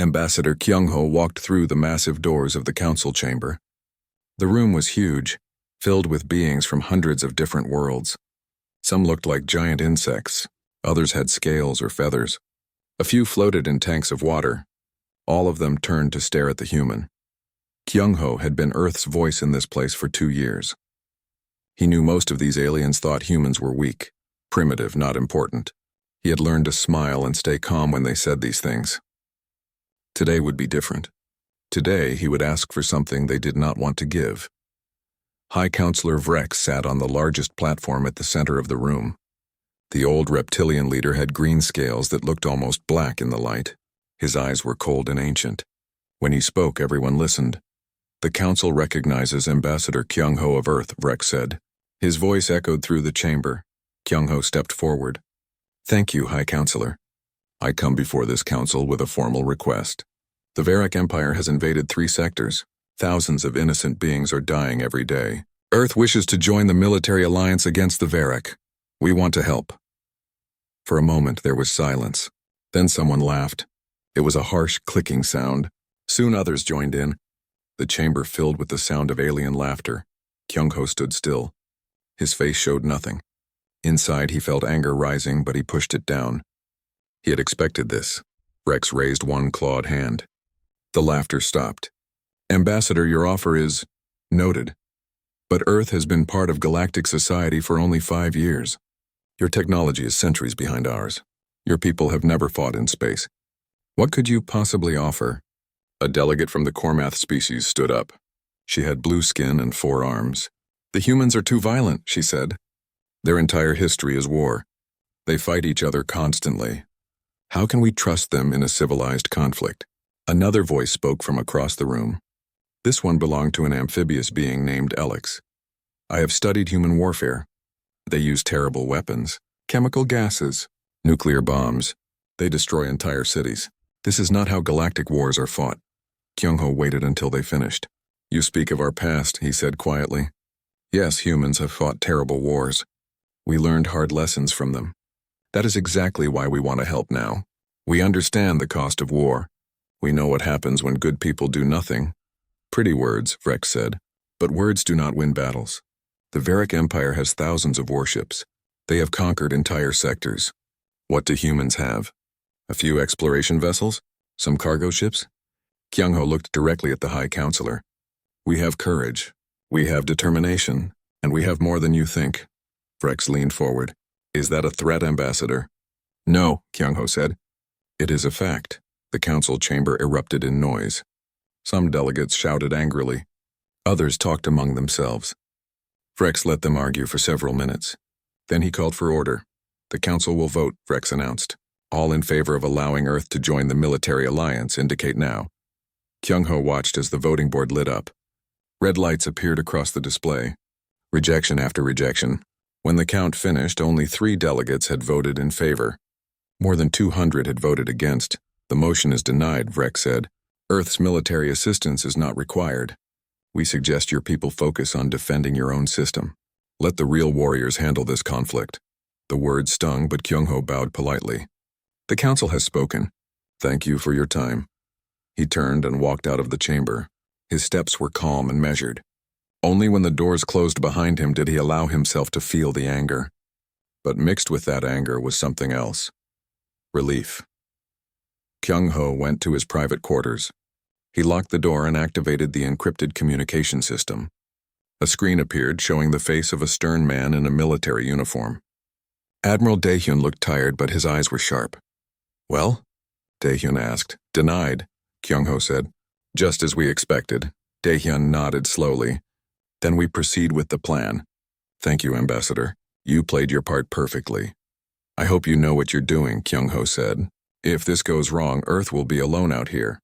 Ambassador Kyung-ho walked through the massive doors of the council chamber. The room was huge, filled with beings from hundreds of different worlds. Some looked like giant insects, others had scales or feathers. A few floated in tanks of water. All of them turned to stare at the human. Kyung-ho had been Earth's voice in this place for 2 years. He knew most of these aliens thought humans were weak, primitive, not important. He had learned to smile and stay calm when they said these things. Today would be different. Today he would ask for something they did not want to give. High Counselor Vrex sat on the largest platform at the center of the room. The old reptilian leader had green scales that looked almost black in the light. His eyes were cold and ancient. When he spoke, everyone listened. The council recognizes Ambassador Kyung-ho of Earth, Vrex said. His voice echoed through the chamber. Kyung-ho stepped forward. Thank you, High Counselor. I come before this council with a formal request. The Varric Empire has invaded 3 sectors. Thousands of innocent beings are dying every day. Earth wishes to join the military alliance against the Varric. We want to help. For a moment there was silence. Then someone laughed. It was a harsh clicking sound. Soon others joined in. The chamber filled with the sound of alien laughter. Kyung-ho stood still. His face showed nothing. Inside he felt anger rising, but he pushed it down. He had expected this. Rex raised one clawed hand. The laughter stopped. Ambassador, your offer is noted. But Earth has been part of galactic society for only 5 years. Your technology is centuries behind ours. Your people have never fought in space. What could you possibly offer? A delegate from the Kormath species stood up. She had blue skin and 4 arms. The humans are too violent, she said. Their entire history is war. They fight each other constantly. How can we trust them in a civilized conflict? Another voice spoke from across the room. This one belonged to an amphibious being named Alex. I have studied human warfare. They use terrible weapons, chemical gases, nuclear bombs. They destroy entire cities. This is not how galactic wars are fought. Kyung-ho waited until they finished. You speak of our past, he said quietly. Yes, humans have fought terrible wars. We learned hard lessons from them. That is exactly why we want to help now. We understand the cost of war. We know what happens when good people do nothing. Pretty words, Vrex said, but words do not win battles. The Varric Empire has thousands of warships. They have conquered entire sectors. What do humans have? A few exploration vessels? Some cargo ships? Kyung-ho looked directly at the High Counselor. We have courage. We have determination. And we have more than you think. Vrex leaned forward. Is that a threat, Ambassador? No, Kyung-ho said. It is a fact. The council chamber erupted in noise. Some delegates shouted angrily. Others talked among themselves. Vrex let them argue for several minutes. Then he called for order. The council will vote, Vrex announced. All in favor of allowing Earth to join the military alliance indicate now. Kyung-ho watched as the voting board lit up. Red lights appeared across the display. Rejection after rejection. When the count finished, only 3 delegates had voted in favor. More than 200 had voted against. The motion is denied, Vrex said. Earth's military assistance is not required. We suggest your people focus on defending your own system. Let the real warriors handle this conflict. The words stung, but Kyung-ho bowed politely. The council has spoken. Thank you for your time. He turned and walked out of the chamber. His steps were calm and measured. Only when the doors closed behind him did he allow himself to feel the anger. But mixed with that anger was something else. Relief. Kyung-ho went to his private quarters. He locked the door and activated the encrypted communication system. A screen appeared showing the face of a stern man in a military uniform. Admiral Daehyun looked tired, but his eyes were sharp. Well? Daehyun asked. Denied, Kyung-ho said. Just as we expected. Daehyun nodded slowly. Then we proceed with the plan. Thank you, Ambassador. You played your part perfectly. I hope you know what you're doing, Kyung-ho said. If this goes wrong, Earth will be alone out here.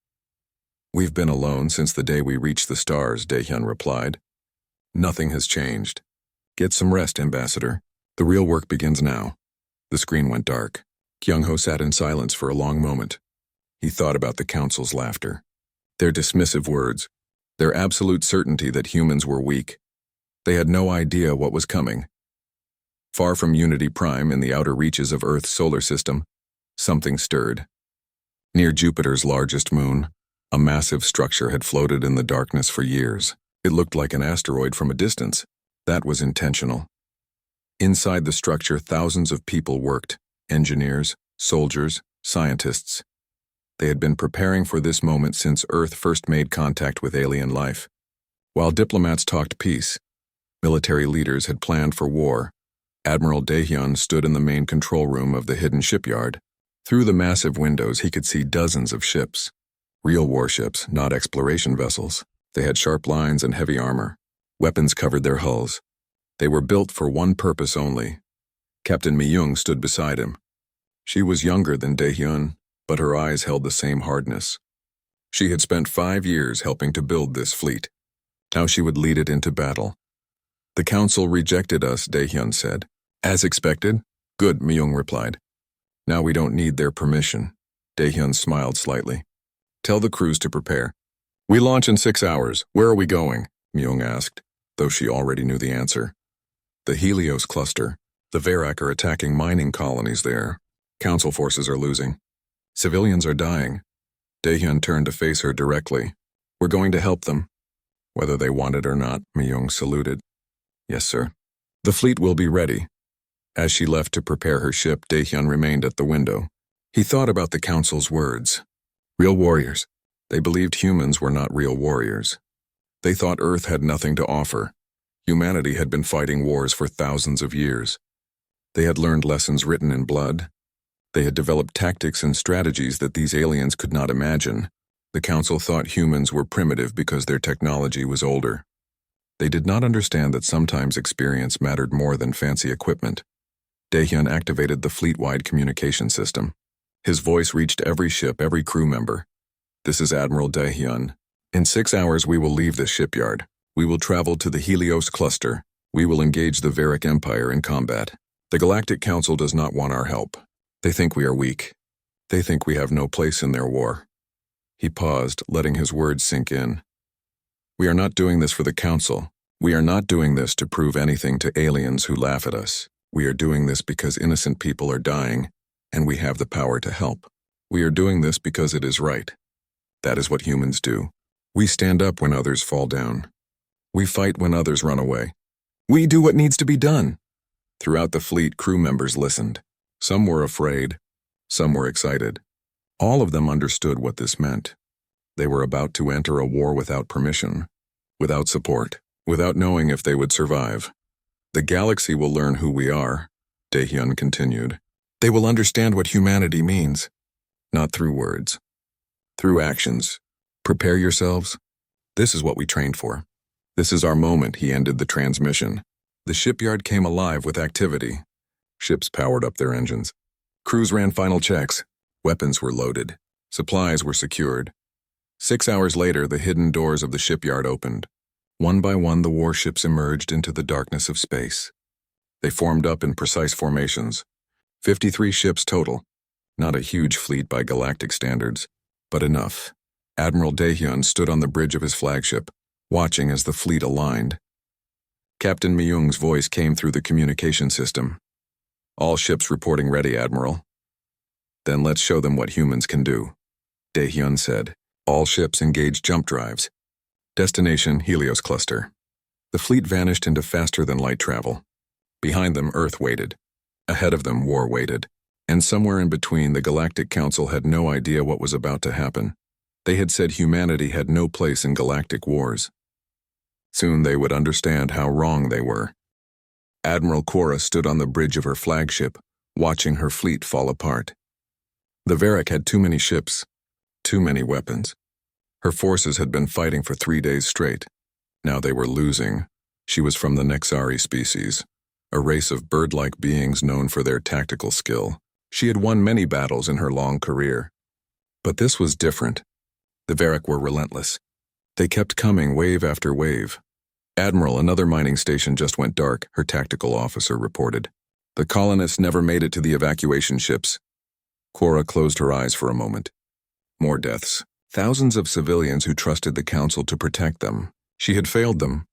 We've been alone since the day we reached the stars, Daehyun replied. Nothing has changed. Get some rest, Ambassador. The real work begins now. The screen went dark. Kyung-ho sat in silence for a long moment. He thought about the council's laughter. Their dismissive words. Their absolute certainty that humans were weak. They had no idea what was coming. Far from Unity Prime in the outer reaches of Earth's solar system, something stirred. Near Jupiter's largest moon, a massive structure had floated in the darkness for years. It looked like an asteroid from a distance. That was intentional. Inside the structure, thousands of people worked: engineers, soldiers, scientists. They had been preparing for this moment since Earth first made contact with alien life. While diplomats talked peace, military leaders had planned for war. Admiral Daehyun stood in the main control room of the hidden shipyard. Through the massive windows, he could see dozens of ships. Real warships, not exploration vessels. They had sharp lines and heavy armor. Weapons covered their hulls. They were built for one purpose only. Captain Mi-young stood beside him. She was younger than Daehyun, but her eyes held the same hardness. She had spent 5 years helping to build this fleet. Now she would lead it into battle. "The council rejected us," Daehyun said. "As expected?" "Good," Mi-young replied. "Now we don't need their permission." Daehyun smiled slightly. "Tell the crews to prepare." "We launch in 6 hours. Where are we going?" Mi-young asked, though she already knew the answer. "The Helios cluster. The Varak are attacking mining colonies there. Council forces are losing. Civilians are dying." Daehyun turned to face her directly. "We're going to help them." "Whether they want it or not," Mi-young saluted. "Yes, sir." "The fleet will be ready." As she left to prepare her ship, Daehyun remained at the window. He thought about the council's words. Real warriors. They believed humans were not real warriors. They thought Earth had nothing to offer. Humanity had been fighting wars for thousands of years. They had learned lessons written in blood. They had developed tactics and strategies that these aliens could not imagine. The council thought humans were primitive because their technology was older. They did not understand that sometimes experience mattered more than fancy equipment. Daehyun activated the fleet-wide communication system. His voice reached every ship, every crew member. "This is Admiral Daehyun. In 6 hours we will leave this shipyard. We will travel to the Helios cluster. We will engage the Varak Empire in combat. The Galactic Council does not want our help. They think we are weak. They think we have no place in their war." He paused, letting his words sink in. "We are not doing this for the Council. We are not doing this to prove anything to aliens who laugh at us. We are doing this because innocent people are dying, and we have the power to help. We are doing this because it is right. That is what humans do. We stand up when others fall down. We fight when others run away. We do what needs to be done." Throughout the fleet, crew members listened. Some were afraid. Some were excited. All of them understood what this meant. They were about to enter a war without permission, without support, without knowing if they would survive. "The galaxy will learn who we are," Daehyun continued. "They will understand what humanity means. Not through words. Through actions. Prepare yourselves. This is what we trained for. This is our moment," he ended the transmission. The shipyard came alive with activity. Ships powered up their engines. Crews ran final checks. Weapons were loaded. Supplies were secured. 6 hours later, the hidden doors of the shipyard opened. One by one, the warships emerged into the darkness of space. They formed up in precise formations. 53 ships total. Not a huge fleet by galactic standards, but enough. Admiral Daehyun stood on the bridge of his flagship, watching as the fleet aligned. Captain Mi-young's voice came through the communication system. "All ships reporting ready, Admiral." "Then let's show them what humans can do," Daehyun said. All ships engaged jump drives. Destination, Helios cluster. The fleet vanished into faster-than-light travel. Behind them, Earth waited. Ahead of them, war waited. And somewhere in between, the Galactic Council had no idea what was about to happen. They had said humanity had no place in galactic wars. Soon they would understand how wrong they were. Admiral Quora stood on the bridge of her flagship, watching her fleet fall apart. The Varak had too many ships, too many weapons. Her forces had been fighting for 3 days straight. Now they were losing. She was from the Nexari species, a race of bird-like beings known for their tactical skill. She had won many battles in her long career. But this was different. The Varak were relentless. They kept coming wave after wave. "Admiral, another mining station just went dark," her tactical officer reported. "The colonists never made it to the evacuation ships." Quora closed her eyes for a moment. More deaths. Thousands of civilians who trusted the Council to protect them. She had failed them.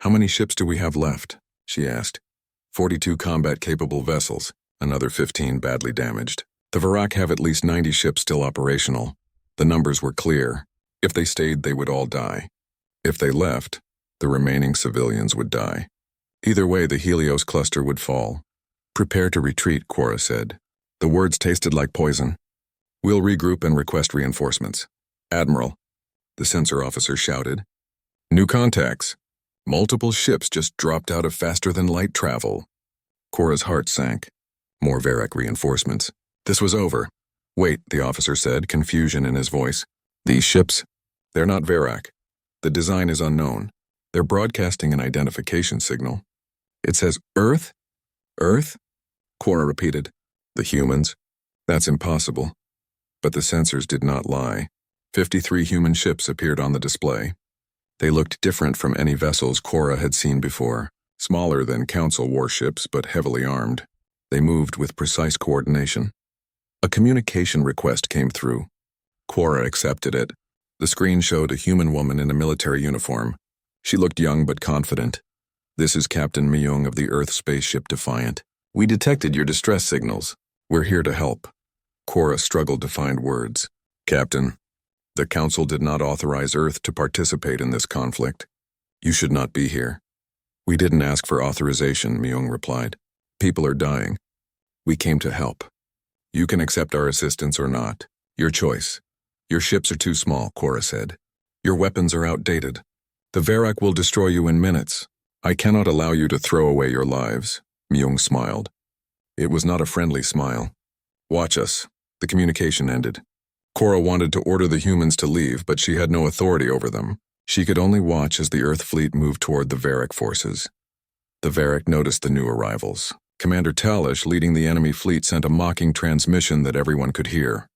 "How many ships do we have left?" she asked. 42 combat-capable vessels, another 15 badly damaged. The Varak have at least 90 ships still operational. The numbers were clear. If they stayed, they would all die. If they left, the remaining civilians would die. Either way, the Helios cluster would fall. "Prepare to retreat," Quora said. The words tasted like poison. "We'll regroup and request reinforcements." "Admiral," the sensor officer shouted. "New contacts. Multiple ships just dropped out of faster-than-light travel." Quora's heart sank. More Varrock reinforcements. This was over. "Wait," the officer said, confusion in his voice. "These ships? They're not Varrock. The design is unknown. They're broadcasting an identification signal." "It says Earth? Earth?" Quora repeated. "The humans? That's impossible." But the sensors did not lie. 53 human ships appeared on the display. They looked different from any vessels Quora had seen before, smaller than Council warships but heavily armed. They moved with precise coordination. A communication request came through. Quora accepted it. The screen showed a human woman in a military uniform. She looked young but confident. "This is Captain Myung of the Earth spaceship Defiant. We detected your distress signals. We're here to help." Quora struggled to find words. "Captain, the Council did not authorize Earth to participate in this conflict. You should not be here." "We didn't ask for authorization," Myung replied. "People are dying. We came to help. You can accept our assistance or not. Your choice." "Your ships are too small," Quora said. "Your weapons are outdated. The Varrock will destroy you in minutes. I cannot allow you to throw away your lives." Myung smiled. It was not a friendly smile. "Watch us." The communication ended. Quora wanted to order the humans to leave, but she had no authority over them. She could only watch as the Earth fleet moved toward the Varrock forces. The Varrock noticed the new arrivals. Commander Talish, leading the enemy fleet, sent a mocking transmission that everyone could hear.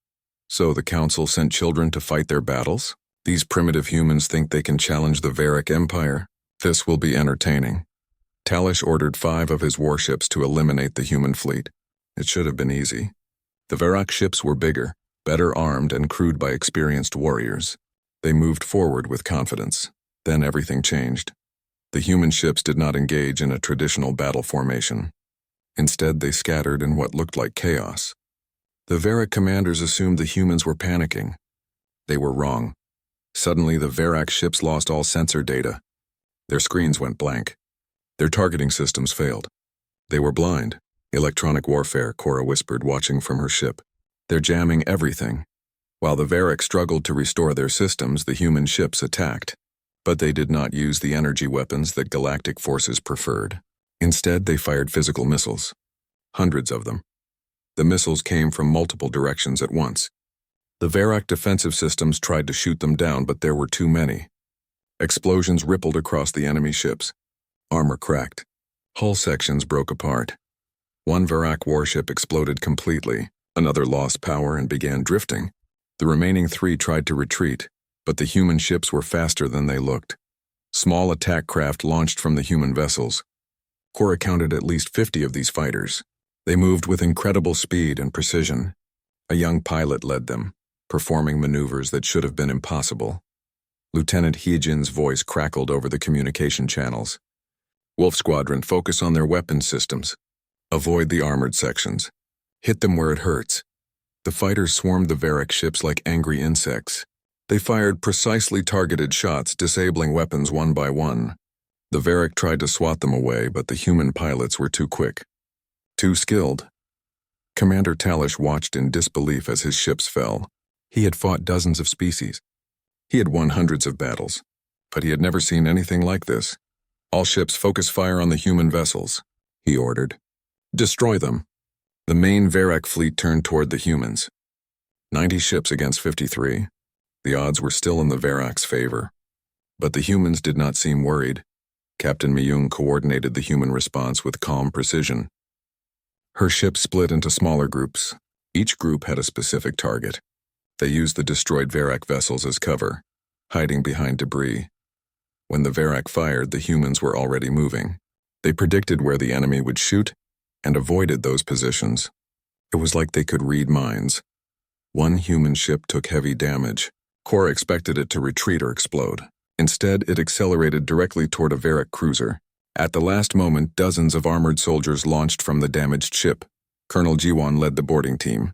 "So the Council sent children to fight their battles? These primitive humans think they can challenge the Varrock Empire? This will be entertaining." Talish ordered 5 of his warships to eliminate the human fleet. It should have been easy. The Varrock ships were bigger, better armed and crewed by experienced warriors. They moved forward with confidence. Then everything changed. The human ships did not engage in a traditional battle formation. Instead, they scattered in what looked like chaos. The Varrock commanders assumed the humans were panicking. They were wrong. Suddenly, the Varrock ships lost all sensor data. Their screens went blank. Their targeting systems failed. They were blind. "Electronic warfare," Quora whispered, watching from her ship. "They're jamming everything." While the Varrock struggled to restore their systems, the human ships attacked. But they did not use the energy weapons that galactic forces preferred. Instead, they fired physical missiles. Hundreds of them. The missiles came from multiple directions at once. The Varrock defensive systems tried to shoot them down, but there were too many. Explosions rippled across the enemy ships. Armor cracked. Hull sections broke apart. One Varrock warship exploded completely. Another lost power and began drifting. The remaining 3 tried to retreat, but the human ships were faster than they looked. Small attack craft launched from the human vessels. Quora counted at least 50 of these fighters. They moved with incredible speed and precision. A young pilot led them, performing maneuvers that should have been impossible. Lieutenant Hyejin's voice crackled over the communication channels. "Wolf Squadron, focus on their weapon systems. Avoid the armored sections. Hit them where it hurts." The fighters swarmed the Varrock ships like angry insects. They fired precisely targeted shots, disabling weapons one by one. The Varrock tried to swat them away, but the human pilots were too quick. Too skilled. Commander Talish watched in disbelief as his ships fell. He had fought dozens of species. He had won hundreds of battles, but he had never seen anything like this. "All ships focus fire on the human vessels," he ordered. "Destroy them." The main Varrock fleet turned toward the humans. 90 ships against 53. The odds were still in the Varrock's favor. But the humans did not seem worried. Captain Myung coordinated the human response with calm precision. Her ships split into smaller groups. Each group had a specific target. They used the destroyed Varrock vessels as cover, hiding behind debris. When the Varrock fired, the humans were already moving. They predicted where the enemy would shoot and avoided those positions. It was like they could read minds. One human ship took heavy damage. Quora expected it to retreat or explode. Instead, it accelerated directly toward a Varrock cruiser. At the last moment, dozens of armored soldiers launched from the damaged ship. Colonel Jiwon led the boarding team.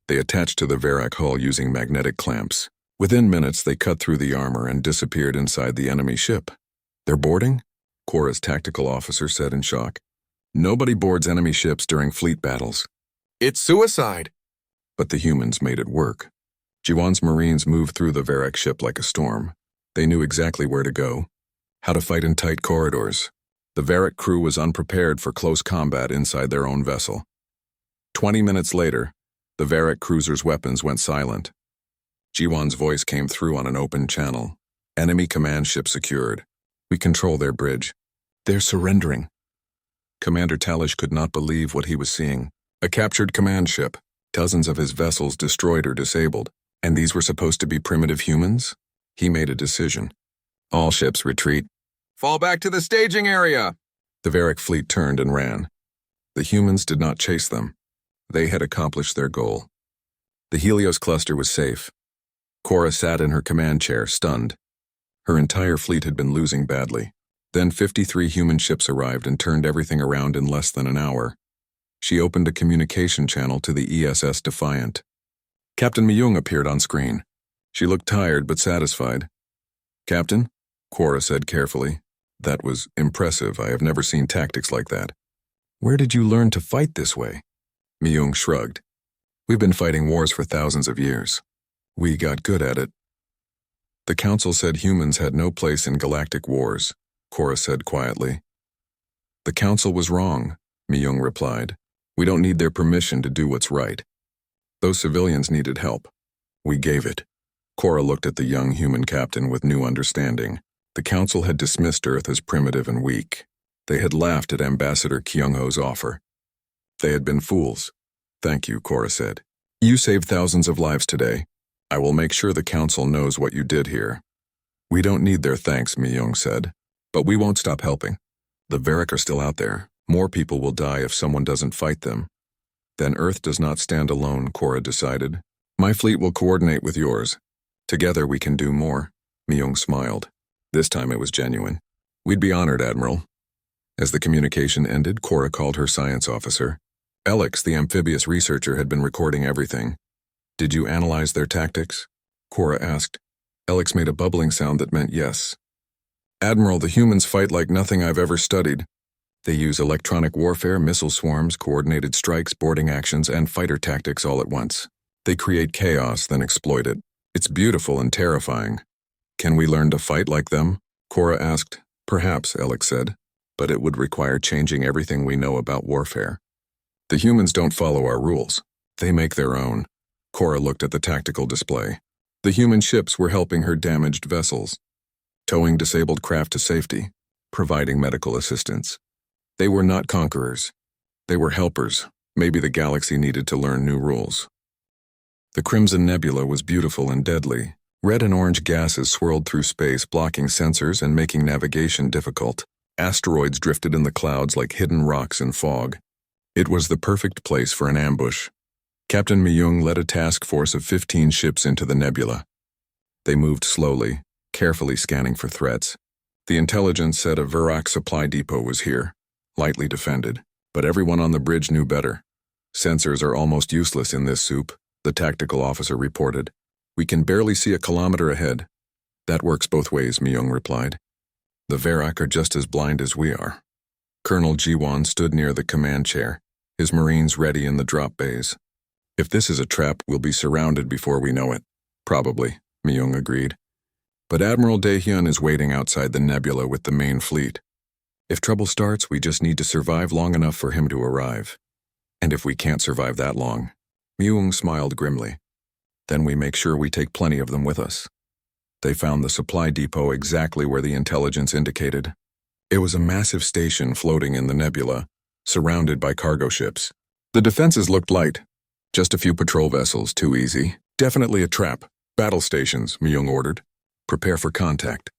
They attached to the Varak hull using magnetic clamps. Within minutes, they cut through the armor and disappeared inside the enemy ship. "They're boarding?" Cora's tactical officer said in shock. "Nobody boards enemy ships during fleet battles." It's suicide. But the humans made it work. Jiwan's Marines moved through the Varak ship like a storm. They knew exactly where to go, how to fight in tight corridors. The Varak crew was unprepared for close combat inside their own vessel. 20 minutes later, the Varak cruiser's weapons went silent. Jiwan's voice came through on an open channel. "Enemy command ship secured. We control their bridge. They're surrendering." Commander Talish could not believe what he was seeing. A captured command ship, dozens of his vessels destroyed or disabled, and these were supposed to be primitive humans? He made a decision. "All ships retreat." Fall back to the staging area. The Varak fleet turned and ran. The humans did not chase them. They had accomplished their goal. The Helios cluster was safe. Cora sat in her command chair, stunned. Her entire fleet had been losing badly. Then 53 human ships arrived and turned everything around in less than an hour. She opened a communication channel to the ESS Defiant. Captain Myung appeared on screen. She looked tired but satisfied. "Captain," Cora said carefully. "That was impressive. I have never seen tactics like that." "Where did you learn to fight this way?" Myung shrugged. "We've been fighting wars for thousands of years. We got good at it." "The Council said humans had no place in galactic wars," Cora said quietly. "The Council was wrong," Myung replied. "We don't need their permission to do what's right. Those civilians needed help. We gave it." Cora looked at the young human captain with new understanding. The Council had dismissed Earth as primitive and weak. They had laughed at Ambassador Kyung-ho's offer. They had been fools. "Thank you," Cora said. "You saved thousands of lives today. I will make sure the Council knows what you did here." "We don't need their thanks," Myung said. "But we won't stop helping. The Varak are still out there. More people will die if someone doesn't fight them." "Then Earth does not stand alone," Cora decided. "My fleet will coordinate with yours. Together we can do more." Myung smiled. This time it was genuine. "We'd be honored, Admiral." As the communication ended, Cora called her science officer. Alex, the amphibious researcher, had been recording everything. "Did you analyze their tactics?" Cora asked. Alex made a bubbling sound that meant yes. "Admiral, the humans fight like nothing I've ever studied. They use electronic warfare, missile swarms, coordinated strikes, boarding actions, and fighter tactics all at once. They create chaos, then exploit it. It's beautiful and terrifying." "Can we learn to fight like them?" Cora asked. "Perhaps," Alex said, "but it would require changing everything we know about warfare. The humans don't follow our rules. They make their own." Cora looked at the tactical display. The human ships were helping her damaged vessels, towing disabled craft to safety, providing medical assistance. They were not conquerors. They were helpers. Maybe the galaxy needed to learn new rules. The Crimson Nebula was beautiful and deadly. Red and orange gases swirled through space, blocking sensors and making navigation difficult. Asteroids drifted in the clouds like hidden rocks in fog. It was the perfect place for an ambush. Captain Myung led a task force of 15 ships into the nebula. They moved slowly, carefully scanning for threats. The intelligence said a Varak supply depot was here, lightly defended, but everyone on the bridge knew better. "Sensors are almost useless in this soup," the tactical officer reported. "We can barely see a kilometer ahead." "That works both ways," Myung replied. "The Varak are just as blind as we are." Colonel Jiwan stood near the command chair, his Marines ready in the drop bays. "If this is a trap, we'll be surrounded before we know it." "Probably," Myung agreed. "But Admiral Daehyun is waiting outside the nebula with the main fleet. If trouble starts, we just need to survive long enough for him to arrive. And if we can't survive that long," Myung smiled grimly, "then we make sure we take plenty of them with us." They found the supply depot exactly where the intelligence indicated. It was a massive station floating in the nebula, surrounded by cargo ships. The defenses looked light. Just a few patrol vessels, too easy. "Definitely a trap. Battle stations," Myung ordered. "Prepare for contact.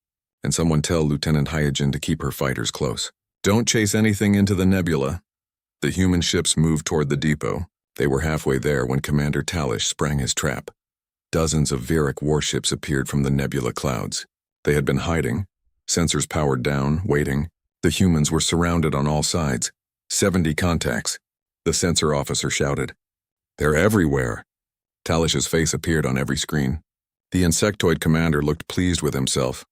And someone tell Lieutenant Hyojin to keep her fighters close. Don't chase anything into the nebula." The human ships moved toward the depot. They were halfway there when Commander Talish sprang his trap. Dozens of Varak warships appeared from the nebula clouds. They had been hiding, sensors powered down, waiting. The humans were surrounded on all sides. 70 contacts. The sensor officer shouted. "They're everywhere." Talish's face appeared on every screen. The insectoid commander looked pleased with himself.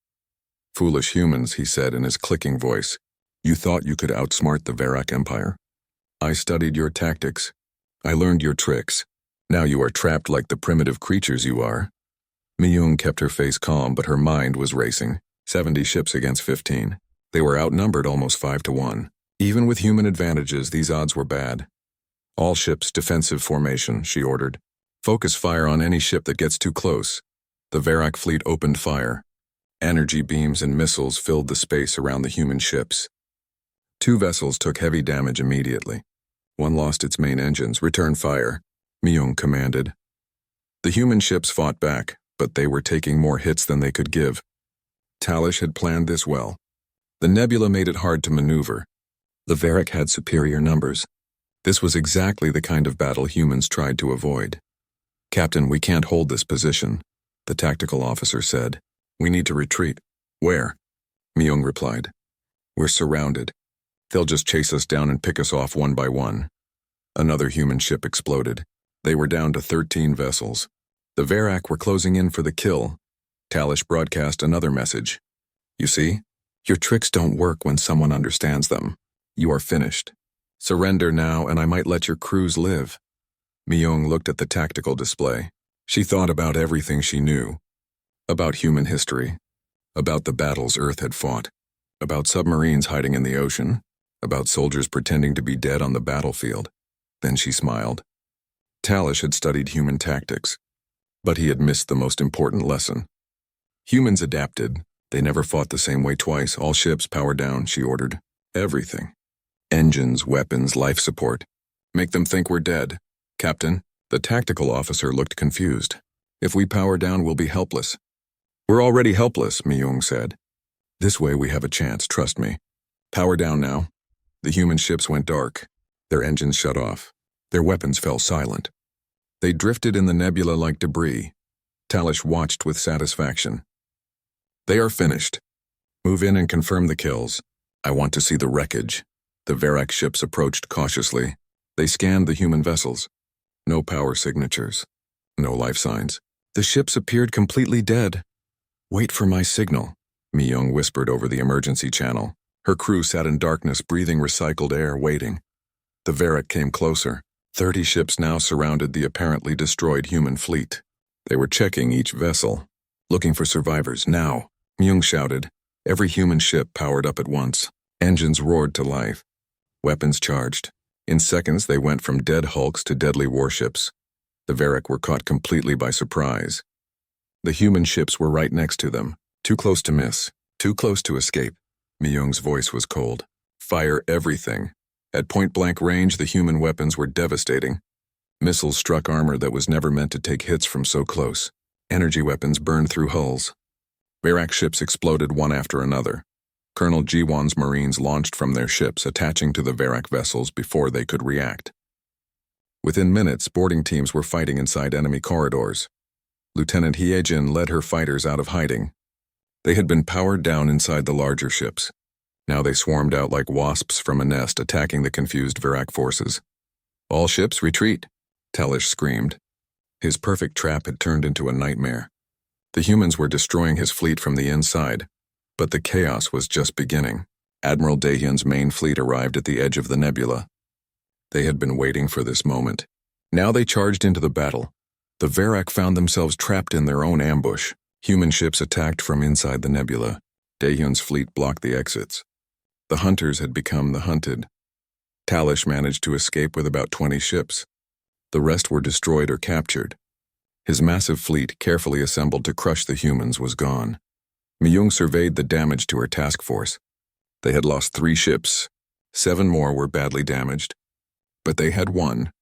"Foolish humans," he said in his clicking voice. "You thought you could outsmart the Varak Empire. I studied your tactics. I learned your tricks. Now you are trapped like the primitive creatures you are." Myung kept her face calm, but her mind was racing. 70 ships against 15. They were outnumbered almost 5-1. Even with human advantages, these odds were bad. "All ships, defensive formation," she ordered. "Focus fire on any ship that gets too close." The Varak fleet opened fire. Energy beams and missiles filled the space around the human ships. 2 vessels took heavy damage immediately. One lost its main engines. "Return fire," Myung commanded. The human ships fought back, but they were taking more hits than they could give. Talish had planned this well. The nebula made it hard to maneuver. The Varak had superior numbers. This was exactly the kind of battle humans tried to avoid. "Captain, we can't hold this position," the tactical officer said. "We need to retreat." "Where?" Myung replied. "We're surrounded. They'll just chase us down and pick us off one by one." Another human ship exploded. They were down to 13 vessels. The Varak were closing in for the kill. Talish broadcast another message. "You see? Your tricks don't work when someone understands them. You are finished. Surrender now and I might let your crews live." Myung looked at the tactical display. She thought about everything she knew. About human history. About the battles Earth had fought. About submarines hiding in the ocean. About soldiers pretending to be dead on the battlefield. Then she smiled. Talish had studied human tactics, but he had missed the most important lesson. Humans adapted. They never fought the same way twice. "All ships, power down," she ordered. "Everything. Engines, weapons, life support. Make them think we're dead." "Captain," the tactical officer looked confused. "If we power down, we'll be helpless." "We're already helpless," Myung said. "This way we have a chance, trust me. Power down now." The human ships went dark. Their engines shut off. Their weapons fell silent. They drifted in the nebula like debris. Talish watched with satisfaction. "They are finished. Move in and confirm the kills. I want to see the wreckage." The Varak ships approached cautiously. They scanned the human vessels. No power signatures. No life signs. The ships appeared completely dead. "Wait for my signal," Myung whispered over the emergency channel. Her crew sat in darkness, breathing recycled air, waiting. The Varak came closer. 30 ships now surrounded the apparently destroyed human fleet. They were checking each vessel, looking for survivors. "Now," Myung shouted. Every human ship powered up at once. Engines roared to life. Weapons charged. In seconds, they went from dead hulks to deadly warships. The Varak were caught completely by surprise. The human ships were right next to them. Too close to miss. Too close to escape. Myung's voice was cold. "Fire everything." At point-blank range, the human weapons were devastating. Missiles struck armor that was never meant to take hits from so close. Energy weapons burned through hulls. Varak ships exploded one after another. Colonel Jiwon's Marines launched from their ships, attaching to the Varak vessels before they could react. Within minutes, boarding teams were fighting inside enemy corridors. Lieutenant Hyejin led her fighters out of hiding. They had been powered down inside the larger ships. Now they swarmed out like wasps from a nest, attacking the confused Varak forces. "All ships, retreat," Talish screamed. His perfect trap had turned into a nightmare. The humans were destroying his fleet from the inside, but the chaos was just beginning. Admiral Daehyun's main fleet arrived at the edge of the nebula. They had been waiting for this moment. Now they charged into the battle. The Varak found themselves trapped in their own ambush. Human ships attacked from inside the nebula. Daehyun's fleet blocked the exits. The hunters had become the hunted. Talish managed to escape with about 20 ships. The rest were destroyed or captured. His massive fleet, carefully assembled to crush the humans, was gone. Myung surveyed the damage to her task force. They had lost 3 ships. 7 more were badly damaged. But they had won.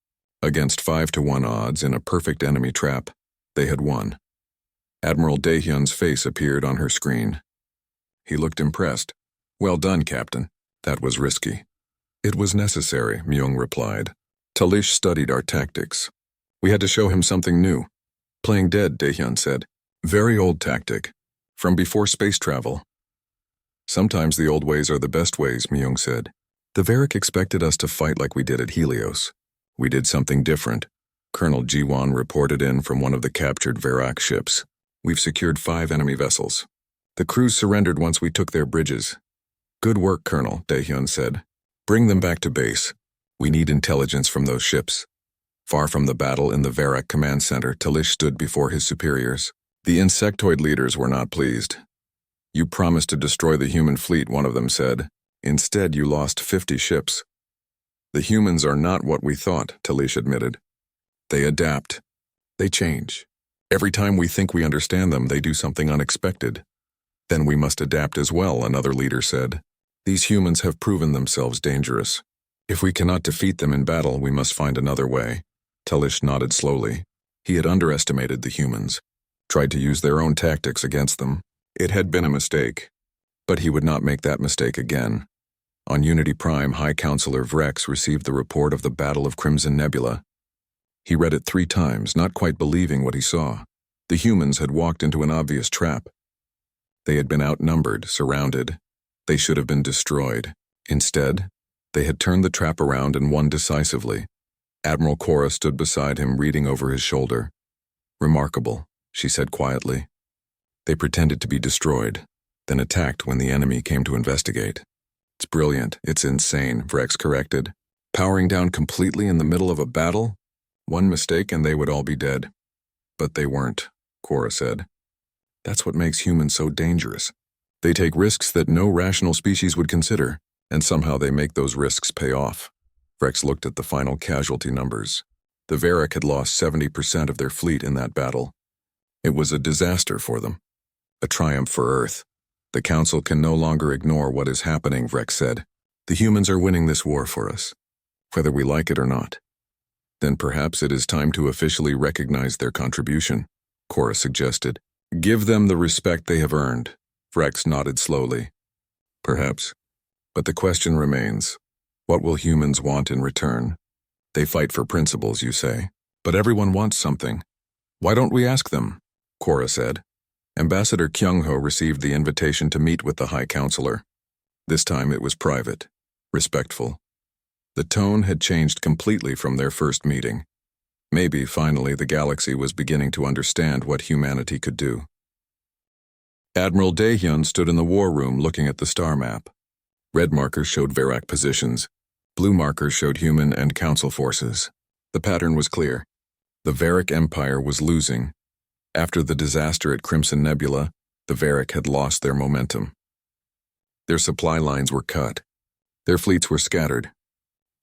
Against 5-1 odds in a perfect enemy trap, they had won. Admiral Daehyun's face appeared on her screen. He looked impressed. "Well done, Captain. That was risky." "It was necessary," Myung replied. "Talish studied our tactics. We had to show him something new." "Playing dead," Daehyun said. "Very old tactic. From before space travel." "Sometimes the old ways are the best ways," Myung said. "The Varak expected us to fight like we did at Helios. We did something different. Colonel Jiwan reported in from one of the captured Verak ships. We've secured 5 enemy vessels. The crews surrendered once we took their bridges. Good work, Colonel, Daehyun said. Bring them back to base. We need intelligence from those ships. Far from the battle in the Verak command center, Talish stood before his superiors. The insectoid leaders were not pleased. You promised to destroy the human fleet, one of them said. Instead, you lost 50 ships. The humans are not what we thought, Talish admitted. They adapt. They change. Every time we think we understand them, they do something unexpected. Then we must adapt as well, another leader said. These humans have proven themselves dangerous. If we cannot defeat them in battle, we must find another way. Talish nodded slowly. He had underestimated the humans, tried to use their own tactics against them. It had been a mistake, but he would not make that mistake again. On Unity Prime, High Counselor Vrex received the report of the Battle of Crimson Nebula. He read it 3 times, not quite believing what he saw. The humans had walked into an obvious trap. They had been outnumbered, surrounded. They should have been destroyed. Instead, they had turned the trap around and won decisively. Admiral Cora stood beside him, reading over his shoulder. Remarkable, she said quietly. They pretended to be destroyed, then attacked when the enemy came to investigate. It's brilliant, it's insane, Vrex corrected. Powering down completely in the middle of a battle? One mistake and they would all be dead. But they weren't, Cora said. That's what makes humans so dangerous. They take risks that no rational species would consider, and somehow they make those risks pay off. Vrex looked at the final casualty numbers. The Verak had lost 70% of their fleet in that battle. It was a disaster for them. A triumph for Earth. The Council can no longer ignore what is happening, Vrex said. The humans are winning this war for us, whether we like it or not. Then perhaps it is time to officially recognize their contribution, Cora suggested. Give them the respect they have earned. Vrex nodded slowly. Perhaps. But the question remains, what will humans want in return? They fight for principles, you say. But everyone wants something. Why don't we ask them? Cora said. Ambassador Kyung-ho received the invitation to meet with the High Counselor. This time it was private, respectful. The tone had changed completely from their first meeting. Maybe, finally, the galaxy was beginning to understand what humanity could do. Admiral Daehyun stood in the war room looking at the star map. Red markers showed Verak positions. Blue markers showed human and council forces. The pattern was clear. The Verak Empire was losing. After the disaster at Crimson Nebula, the Verak had lost their momentum. Their supply lines were cut. Their fleets were scattered.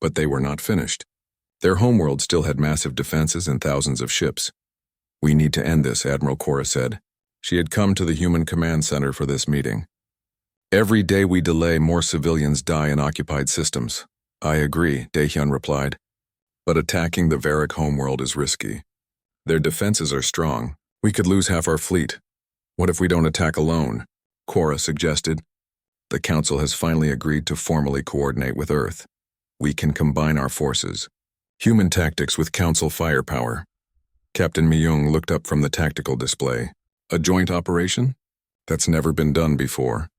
But they were not finished. Their homeworld still had massive defenses and thousands of ships. We need to end this, Admiral Cora said. She had come to the Human Command Center for this meeting. Every day we delay, more civilians die in occupied systems. I agree, Daehyun replied. But attacking the Verak homeworld is risky. Their defenses are strong. We could lose half our fleet. What if we don't attack alone? Cora suggested. The Council has finally agreed to formally coordinate with Earth. We can combine our forces. Human tactics with Council firepower. Captain Myung looked up from the tactical display. A joint operation? That's never been done before.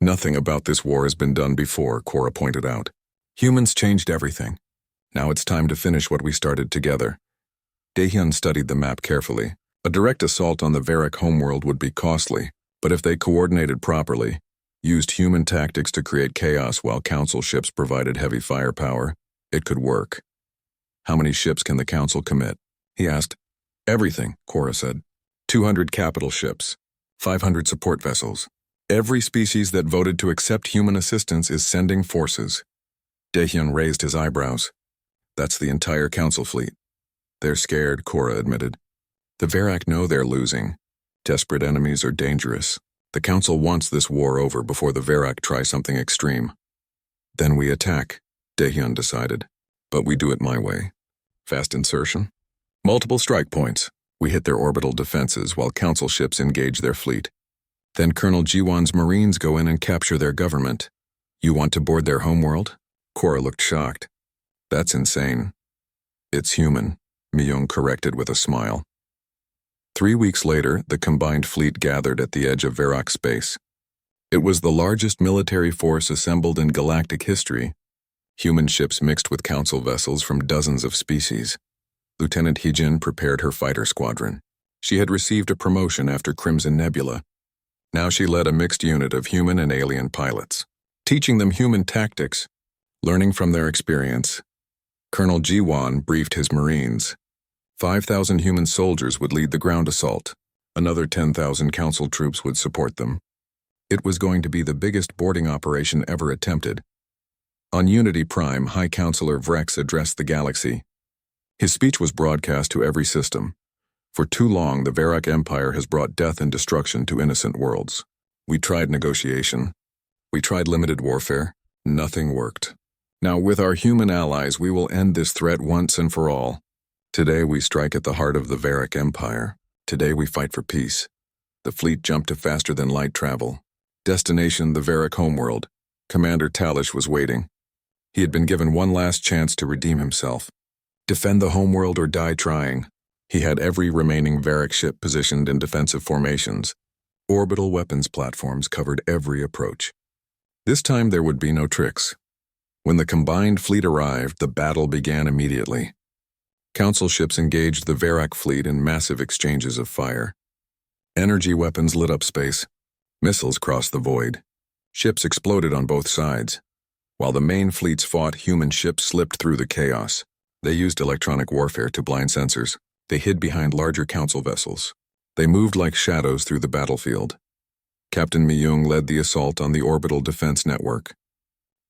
Nothing about this war has been done before, Cora pointed out. Humans changed everything. Now it's time to finish what we started together. Daehyun studied the map carefully. A direct assault on the Verak homeworld would be costly, but if they coordinated properly, used human tactics to create chaos while Council ships provided heavy firepower, it could work. How many ships can the Council commit? He asked. Everything, Cora said. 200 capital ships, 500 support vessels. Every species that voted to accept human assistance is sending forces. Daehyun raised his eyebrows. That's the entire Council fleet. They're scared, Cora admitted. The Verak know they're losing. Desperate enemies are dangerous. The Council wants this war over before the Verak try something extreme. Then we attack, Daehyun decided. But we do it my way. Fast insertion. Multiple strike points. We hit their orbital defenses while Council ships engage their fleet. Then Colonel Jiwan's Marines go in and capture their government. You want to board their homeworld? Cora looked shocked. That's insane. It's human, Myung corrected with a smile. 3 weeks later, the combined fleet gathered at the edge of Verak space. It was the largest military force assembled in galactic history. Human ships mixed with Council vessels from dozens of species. Lieutenant Hijin prepared her fighter squadron. She had received a promotion after Crimson Nebula. Now she led a mixed unit of human and alien pilots, teaching them human tactics, learning from their experience. Colonel Jiwan briefed his Marines. 5,000 human soldiers would lead the ground assault. Another 10,000 council troops would support them. It was going to be the biggest boarding operation ever attempted. On Unity Prime, High Counselor Vrex addressed the galaxy. His speech was broadcast to every system. For too long, the Varak Empire has brought death and destruction to innocent worlds. We tried negotiation. We tried limited warfare. Nothing worked. Now, with our human allies, we will end this threat once and for all. Today, we strike at the heart of the Varak Empire. Today, we fight for peace. The fleet jumped to faster-than-light travel. Destination, the Varak homeworld. Commander Talish was waiting. He had been given one last chance to redeem himself. Defend the homeworld or die trying. He had every remaining Varak ship positioned in defensive formations. Orbital weapons platforms covered every approach. This time there would be no tricks. When the combined fleet arrived, the battle began immediately. Council ships engaged the Varak fleet in massive exchanges of fire. Energy weapons lit up space. Missiles crossed the void. Ships exploded on both sides. While the main fleets fought, human ships slipped through the chaos. They used electronic warfare to blind sensors. They hid behind larger council vessels. They moved like shadows through the battlefield. Captain Myung led the assault on the orbital defense network.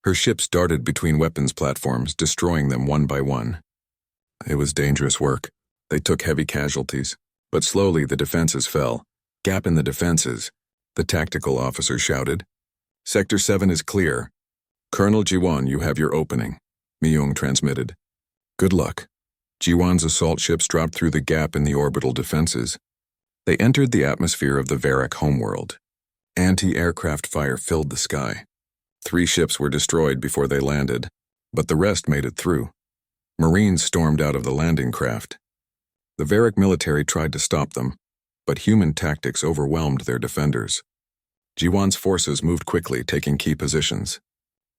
Her ships darted between weapons platforms, destroying them one by one. It was dangerous work. They took heavy casualties. But slowly the defenses fell. Gap in the defenses, the tactical officer shouted. Sector 7 is clear. Colonel Jiwan, you have your opening, Myung transmitted. Good luck. Jiwan's assault ships dropped through the gap in the orbital defenses. They entered the atmosphere of the Varak homeworld. Anti-aircraft fire filled the sky. 3 ships were destroyed before they landed, but the rest made it through. Marines stormed out of the landing craft. The Varak military tried to stop them, but human tactics overwhelmed their defenders. Jiwan's forces moved quickly, taking key positions.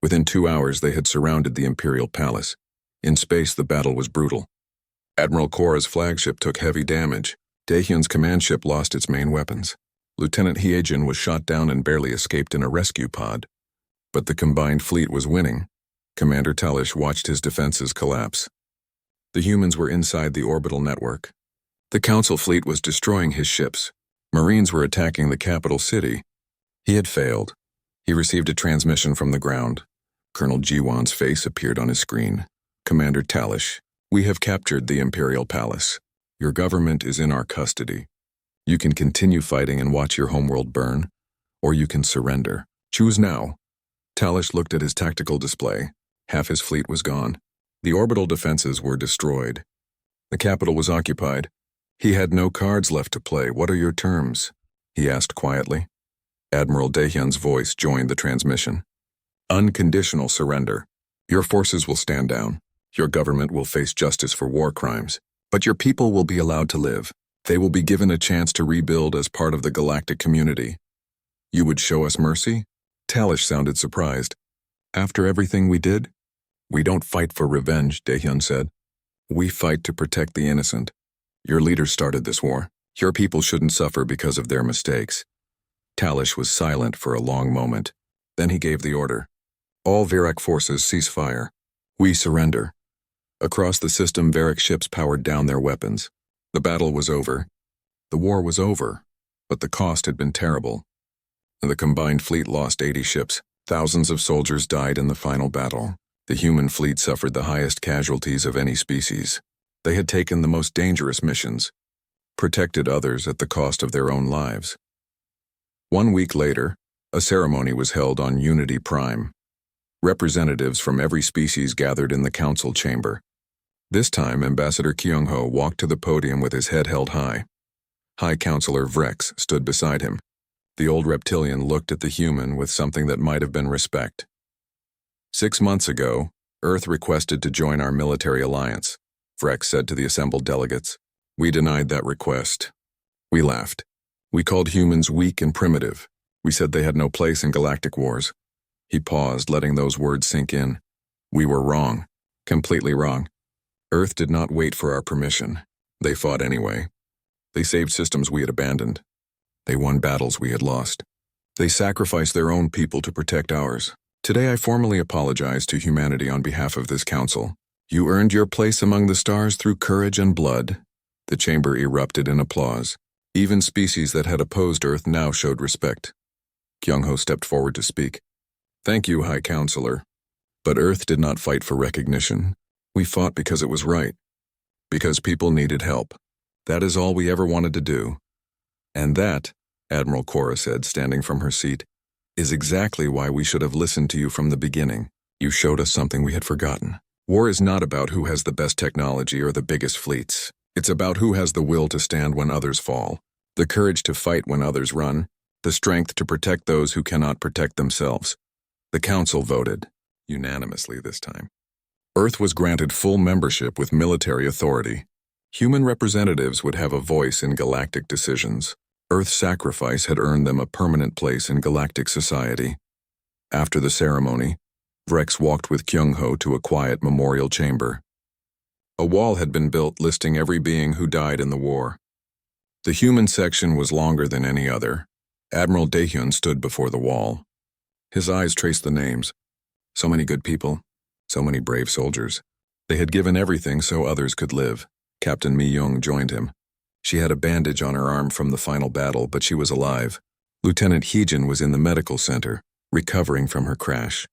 Within 2 hours, they had surrounded the Imperial Palace. In space, the battle was brutal. Admiral Korra's flagship took heavy damage. Daehyun's command ship lost its main weapons. Lieutenant Hyejin was shot down and barely escaped in a rescue pod. But the combined fleet was winning. Commander Talish watched his defenses collapse. The humans were inside the orbital network. The Council fleet was destroying his ships. Marines were attacking the capital city. He had failed. He received a transmission from the ground. Colonel Jiwan's face appeared on his screen. Commander Talish, we have captured the Imperial Palace. Your government is in our custody. You can continue fighting and watch your homeworld burn, or you can surrender. Choose now. Talish looked at his tactical display. Half his fleet was gone. The orbital defenses were destroyed. The capital was occupied. He had no cards left to play. What are your terms? He asked quietly. Admiral Daehyun's voice joined the transmission. Unconditional surrender. Your forces will stand down. Your government will face justice for war crimes. But your people will be allowed to live. They will be given a chance to rebuild as part of the galactic community. You would show us mercy? Talish sounded surprised. After everything we did? We don't fight for revenge, Daehyun said. We fight to protect the innocent. Your leaders started this war. Your people shouldn't suffer because of their mistakes. Talish was silent for a long moment. Then he gave the order. All Varak forces cease fire. We surrender. Across the system, Varak ships powered down their weapons. The battle was over. The war was over, but the cost had been terrible. The combined fleet lost 80 ships. Thousands of soldiers died in the final battle. The human fleet suffered the highest casualties of any species. They had taken the most dangerous missions, protected others at the cost of their own lives. 1 week later, a ceremony was held on Unity Prime. Representatives from every species gathered in the council chamber. This time, Ambassador Kyung-ho walked to the podium with his head held high. High Counselor Vrex stood beside him. The old reptilian looked at the human with something that might have been respect. 6 months ago, Earth requested to join our military alliance, Vrex said to the assembled delegates. We denied that request. We laughed. We called humans weak and primitive. We said they had no place in galactic wars. He paused, letting those words sink in. We were wrong. Completely wrong. Earth did not wait for our permission. They fought anyway. They saved systems we had abandoned. They won battles we had lost. They sacrificed their own people to protect ours. Today I formally apologize to humanity on behalf of this council. You earned your place among the stars through courage and blood. The chamber erupted in applause. Even species that had opposed Earth now showed respect. Kyung-ho stepped forward to speak. Thank you, High Counselor. But Earth did not fight for recognition. We fought because it was right. Because people needed help. That is all we ever wanted to do. And that, Admiral Cora said, standing from her seat, is exactly why we should have listened to you from the beginning. You showed us something we had forgotten. War is not about who has the best technology or the biggest fleets. It's about who has the will to stand when others fall, the courage to fight when others run, the strength to protect those who cannot protect themselves. The Council voted, unanimously this time. Earth was granted full membership with military authority. Human representatives would have a voice in galactic decisions. Earth's sacrifice had earned them a permanent place in galactic society. After the ceremony, Vrex walked with Kyung-ho to a quiet memorial chamber. A wall had been built listing every being who died in the war. The human section was longer than any other. Admiral Daehyun stood before the wall. His eyes traced the names. So many good people, so many brave soldiers. They had given everything so others could live. Captain Mi-young joined him. She had a bandage on her arm from the final battle, but she was alive. Lieutenant Heejin was in the medical center, recovering from her crash.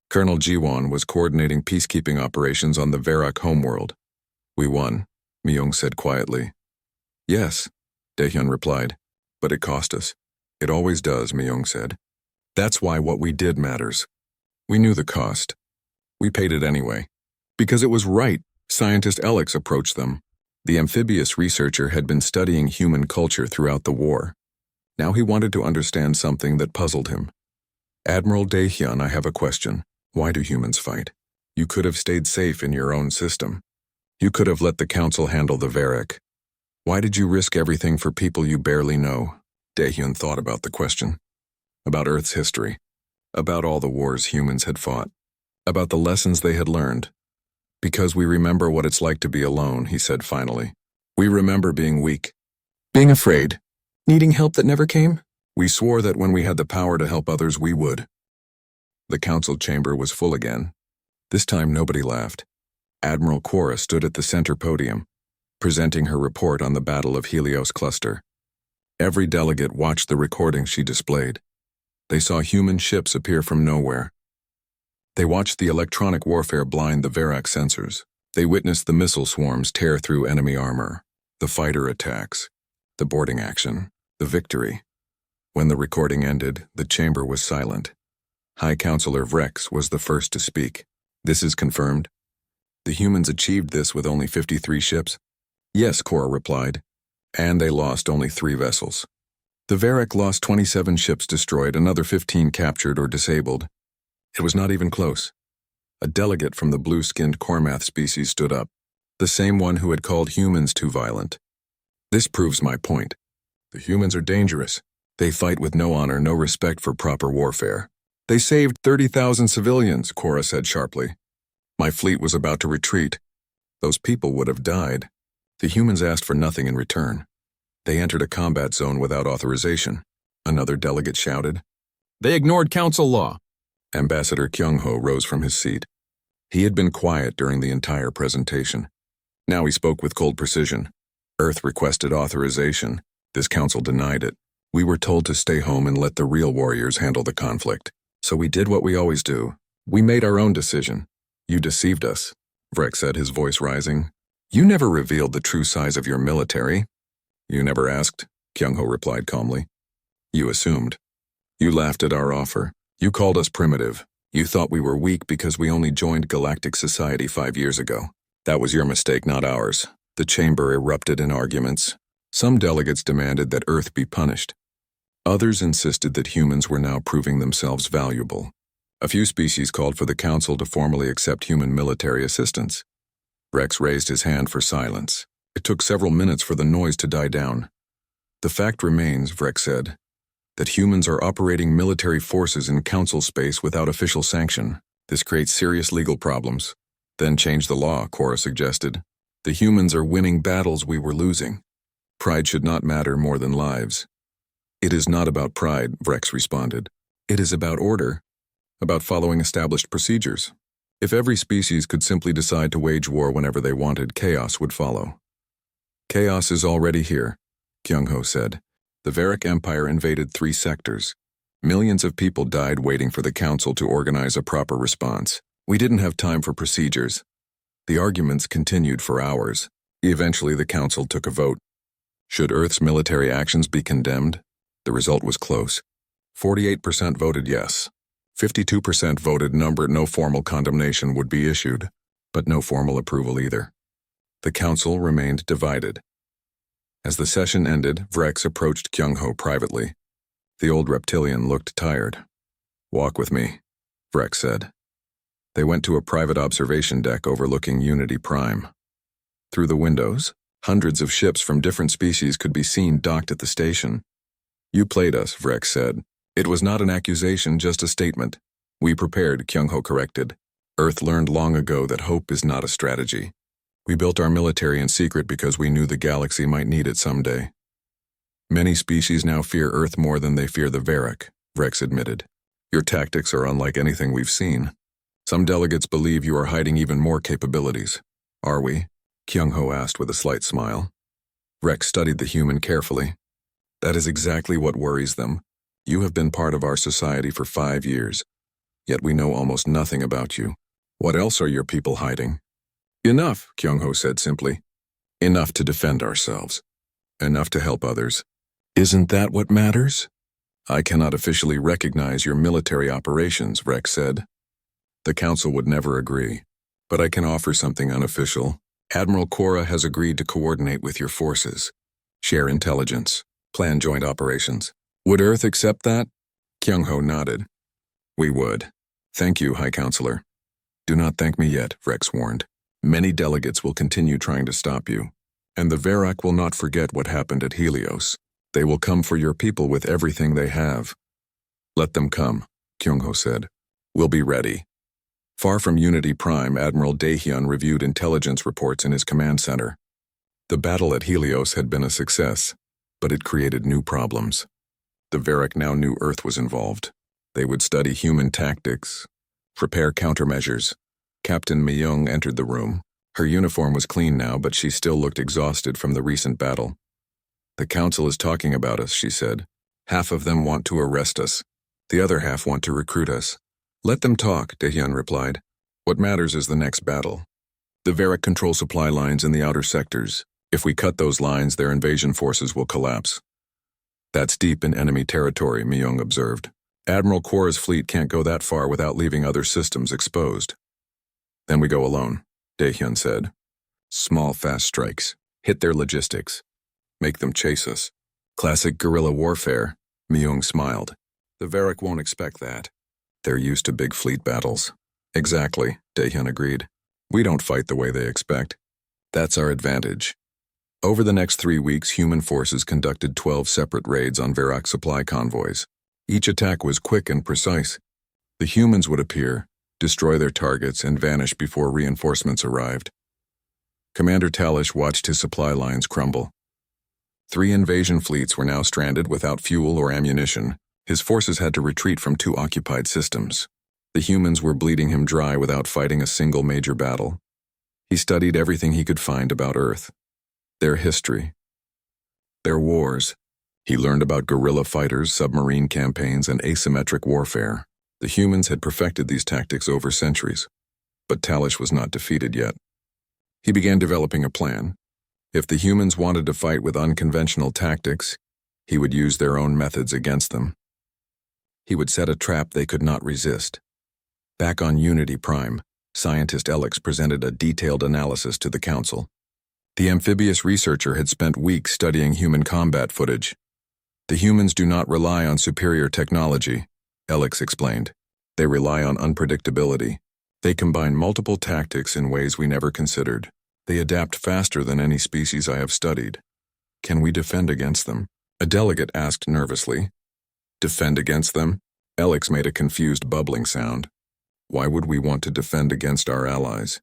Colonel Jiwon was coordinating peacekeeping operations on the Verak homeworld. We won, Mi-young said quietly. Yes, Daehyun replied, but it cost us. It always does, Mi-young said. That's why what we did matters. We knew the cost. We paid it anyway. Because it was right, scientist Alex approached them. The amphibious researcher had been studying human culture throughout the war. Now he wanted to understand something that puzzled him. Admiral Daehyun, I have a question. Why do humans fight? You could have stayed safe in your own system. You could have let the Council handle the Verak. Why did you risk everything for people you barely know? Daehyun thought about the question. About Earth's history. About all the wars humans had fought. About the lessons they had learned. Because we remember what it's like to be alone, he said finally. We remember being weak. Being afraid. Needing help that never came. We swore that when we had the power to help others, we would. The council chamber was full again. This time nobody laughed. Admiral Cora stood at the center podium, presenting her report on the Battle of Helios Cluster. Every delegate watched the recording she displayed. They saw human ships appear from nowhere. They watched the electronic warfare blind the Verak sensors. They witnessed the missile swarms tear through enemy armor, the fighter attacks, the boarding action, the victory. When the recording ended, the chamber was silent. High Counselor Vrex was the first to speak. This is confirmed. The humans achieved this with only 53 ships? Yes, Cora replied. And they lost only 3 vessels. The Verak lost 27 ships destroyed, another 15 captured or disabled. It was not even close. A delegate from the blue-skinned Kormath species stood up, the same one who had called humans too violent. This proves my point. The humans are dangerous. They fight with no honor, no respect for proper warfare. They saved 30,000 civilians, Cora said sharply. My fleet was about to retreat. Those people would have died. The humans asked for nothing in return. They entered a combat zone without authorization. Another delegate shouted. They ignored council law. Ambassador Kyung-ho rose from his seat. He had been quiet during the entire presentation. Now he spoke with cold precision. Earth requested authorization. This council denied it. We were told to stay home and let the real warriors handle the conflict. So we did what we always do. We made our own decision. You deceived us, Vrex said, his voice rising. You never revealed the true size of your military. You never asked, Kyung-ho replied calmly. You assumed. You laughed at our offer. You called us primitive. You thought we were weak because we only joined Galactic Society 5 years ago. That was your mistake, not ours. The chamber erupted in arguments. Some delegates demanded that Earth be punished. Others insisted that humans were now proving themselves valuable. A few species called for the Council to formally accept human military assistance. Rex raised his hand for silence. It took several minutes for the noise to die down. The fact remains, Vrex said, that humans are operating military forces in Council space without official sanction. This creates serious legal problems. Then change the law, Cora suggested. The humans are winning battles we were losing. Pride should not matter more than lives. It is not about pride, Vrex responded. It is about order, about following established procedures. If every species could simply decide to wage war whenever they wanted, chaos would follow. Chaos is already here, Kyung-ho said. The Varick Empire invaded 3 sectors. Millions of people died waiting for the Council to organize a proper response. We didn't have time for procedures. The arguments continued for hours. Eventually, the Council took a vote. Should Earth's military actions be condemned? The result was close. 48% voted yes. 52% voted no formal condemnation would be issued, but no formal approval either. The Council remained divided. As the session ended, Vrex approached Kyung-ho privately. The old reptilian looked tired. "Walk with me," Vrex said. They went to a private observation deck overlooking Unity Prime. Through the windows, hundreds of ships from different species could be seen docked at the station. "You played us," Vrex said. "It was not an accusation, just a statement." "We prepared," Kyung-ho corrected. "Earth learned long ago that hope is not a strategy. We built our military in secret because we knew the galaxy might need it someday." "Many species now fear Earth more than they fear the Varick," Vrex admitted. "Your tactics are unlike anything we've seen. Some delegates believe you are hiding even more capabilities." "Are we?" Kyung-ho asked with a slight smile. Vrex studied the human carefully. "That is exactly what worries them. You have been part of our society for 5 years, yet we know almost nothing about you. What else are your people hiding?" "Enough," Kyung-ho said simply. "Enough to defend ourselves. Enough to help others. Isn't that what matters?" "I cannot officially recognize your military operations," Vrex said. "The Council would never agree, but I can offer something unofficial. Admiral Cora has agreed to coordinate with your forces, share intelligence, plan joint operations. Would Earth accept that?" Kyung-ho nodded. "We would. Thank you, High Counselor." "Do not thank me yet," Vrex warned. "Many delegates will continue trying to stop you, and the Varick will not forget what happened at Helios. They will come for your people with everything they have." "Let them come," Kyung-ho said. "We'll be ready." Far from Unity Prime, Admiral Daehyun reviewed intelligence reports in his command center. The battle at Helios had been a success, but it created new problems. The Varick now knew Earth was involved. They would study human tactics, prepare countermeasures. Captain Myung entered the room. Her uniform was clean now, but she still looked exhausted from the recent battle. "The Council is talking about us," she said. "Half of them want to arrest us. The other half want to recruit us." "Let them talk," Daehyun replied. "What matters is the next battle. The Varick control supply lines in the outer sectors. If we cut those lines, their invasion forces will collapse." "That's deep in enemy territory," Myung observed. "Admiral Cora's fleet can't go that far without leaving other systems exposed." "Then we go alone," Daehyun said. "Small, fast strikes. Hit their logistics. Make them chase us." "Classic guerrilla warfare," Myung smiled. "The Varick won't expect that. They're used to big fleet battles." "Exactly," Daehyun agreed. "We don't fight the way they expect. That's our advantage." Over the next 3 weeks, human forces conducted 12 separate raids on Varick supply convoys. Each attack was quick and precise. The humans would appear, destroy their targets, and vanish before reinforcements arrived. Commander Talish watched his supply lines crumble. 3 invasion fleets were now stranded without fuel or ammunition. His forces had to retreat from 2 occupied systems. The humans were bleeding him dry without fighting a single major battle. He studied everything he could find about Earth. Their history. Their wars. He learned about guerrilla fighters, submarine campaigns, and asymmetric warfare. The humans had perfected these tactics over centuries. But Talish was not defeated yet. He began developing a plan. If the humans wanted to fight with unconventional tactics, he would use their own methods against them. He would set a trap they could not resist. Back on Unity Prime, scientist Alex presented a detailed analysis to the Council. The amphibious researcher had spent weeks studying human combat footage. "The humans do not rely on superior technology," Alex explained. "They rely on unpredictability. They combine multiple tactics in ways we never considered. They adapt faster than any species I have studied. Can we defend against them?" A delegate asked nervously. "Defend against them?" Alex made a confused bubbling sound. "Why would we want to defend against our allies?"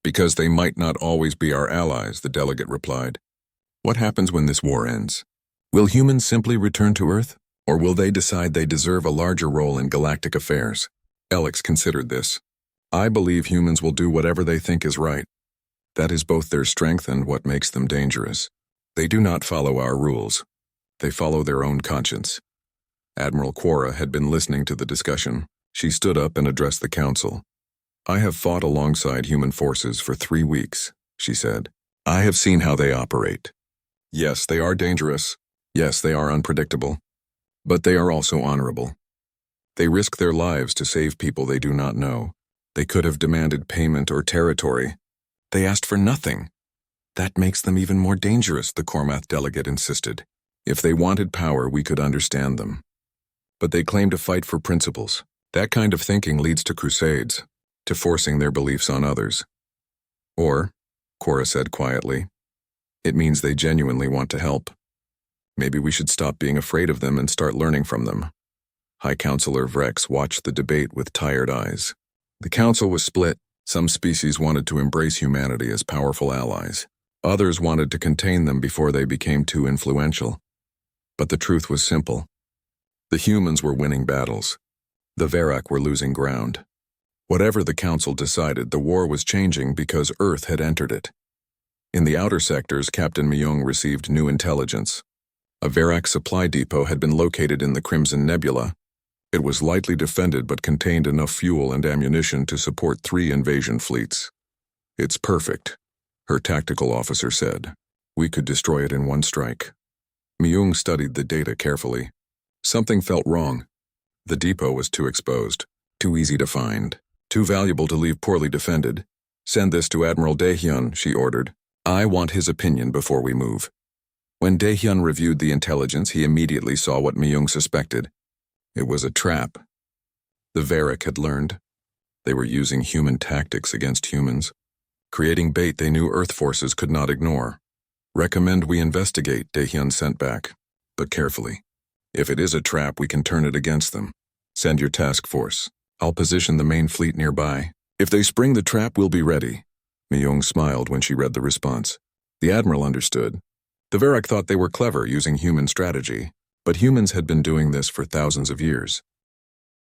Because they might not always be our allies, the delegate replied. What happens when this war ends? Will humans simply return to Earth? Or will they decide they deserve a larger role in galactic affairs? Alex considered this. I believe humans will do whatever they think is right. That is both their strength and what makes them dangerous. They do not follow our rules. They follow their own conscience. Admiral Quora had been listening to the discussion. She stood up and addressed the council. I have fought alongside human forces for 3 weeks, she said. I have seen how they operate. Yes, they are dangerous. Yes, they are unpredictable. But they are also honorable. They risk their lives to save people they do not know. They could have demanded payment or territory. They asked for nothing. That makes them even more dangerous, the Cormath delegate insisted. If they wanted power, we could understand them. But they claim to fight for principles. That kind of thinking leads to crusades, to forcing their beliefs on others. Or, Cora said quietly, it means they genuinely want to help. Maybe we should stop being afraid of them and start learning from them. High Counselor Vrex watched the debate with tired eyes. The council was split. Some species wanted to embrace humanity as powerful allies. Others wanted to contain them before they became too influential. But the truth was simple. The humans were winning battles. The Verak were losing ground. Whatever the council decided, the war was changing because Earth had entered it. In the outer sectors, Captain Myung received new intelligence. A Verak supply depot had been located in the Crimson Nebula. It was lightly defended but contained enough fuel and ammunition to support 3 invasion fleets. It's perfect, her tactical officer said. We could destroy it in one strike. Myung studied the data carefully. Something felt wrong. The depot was too exposed, too easy to find, too valuable to leave poorly defended. Send this to Admiral Daehyun, she ordered. I want his opinion before we move. When Daehyun reviewed the intelligence, he immediately saw what Myung suspected. It was a trap. The Verak had learned. They were using human tactics against humans, creating bait they knew Earth forces could not ignore. Recommend we investigate, Daehyun sent back, but carefully. If it is a trap, we can turn it against them. Send your task force. I'll position the main fleet nearby. If they spring the trap, we'll be ready. Myung smiled when she read the response. The Admiral understood. The Verak thought they were clever using human strategy, but humans had been doing this for thousands of years.